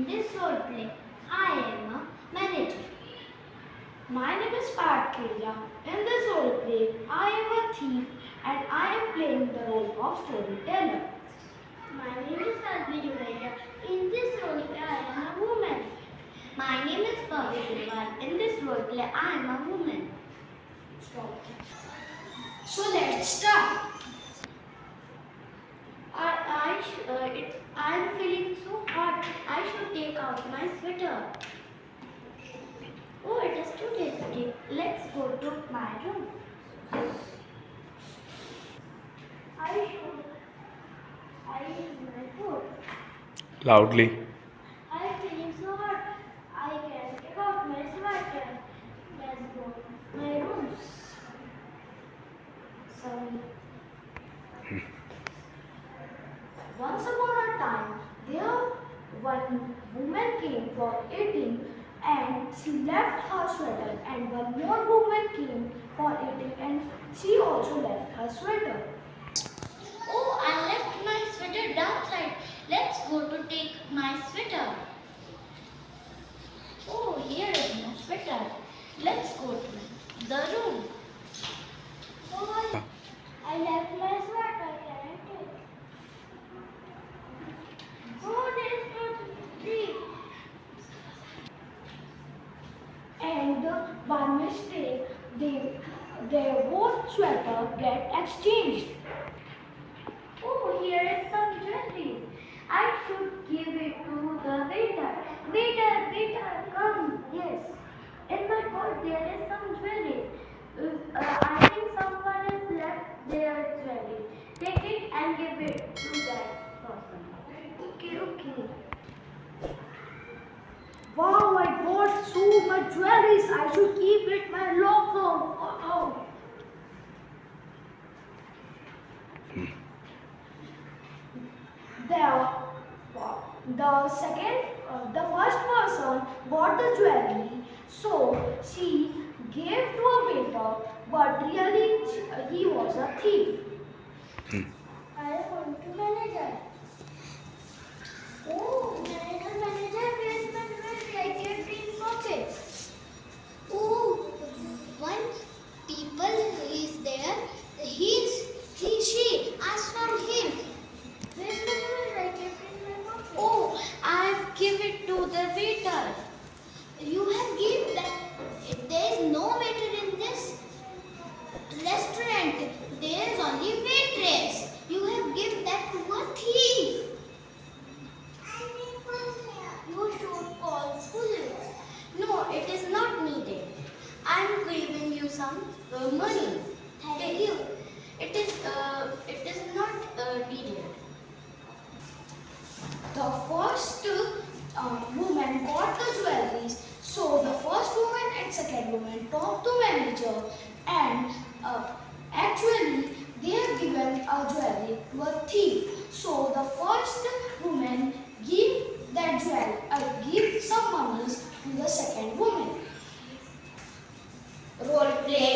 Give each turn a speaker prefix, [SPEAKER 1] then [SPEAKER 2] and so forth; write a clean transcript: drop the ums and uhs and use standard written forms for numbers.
[SPEAKER 1] In this role play, I am a manager. My name is Patricia. In this role play, I am a thief and I am playing the role of storyteller. My name is Advijaya. In this role play, I am a woman. My name is Pavitra. In this role play, I am a woman. Stop. So let's start. I am feeling so hot. I should take out my sweater. Oh, it is too tasty. Let's go to my room. I eat my food.
[SPEAKER 2] Loudly.
[SPEAKER 1] I am feeling so hot. I can take out my sweater. Let's go to my room. Sorry. Once upon a time, there one woman came for eating and she left her sweater, and one more woman came for eating and she also left her sweater. Oh, I left my sweater downside. Let's go to take my sweater. Oh, here is my sweater. Let's go to the room. Oh, I left my sweater. Can I take? Oh, there is no thief. And by mistake, their both sweater get exchanged. Oh, here is some jewelry. I should give it to the waiter. Waiter, come. Yes. In my coat there is some jewelry. I think someone has left their jewelry. Take it and give it to that person. Okay. Wow, I bought so much jewelry. I should keep it in my locker. Oh. The first person bought the jewelry, so she gave to a waiter, but really he was a thief. I want to manager. Oh, manager, where's my jewelry? I kept it in pocket.
[SPEAKER 3] Oh, one people is there. She asked from him.
[SPEAKER 1] Where's my jewelry? I kept it in my pocket.
[SPEAKER 3] Oh, I've give it to the waiter. You have given that. There is no waiter in this restaurant. There is only waitress. You have given that to a thief. You should call police.
[SPEAKER 1] No, it is not needed. I am giving you some money.
[SPEAKER 3] Thank you.
[SPEAKER 1] It is not needed. The first woman got the jewelries. So the first woman and second woman talked to manager, and actually they have given a jewelry to a thief. So the first woman give some money to the second woman. Role play.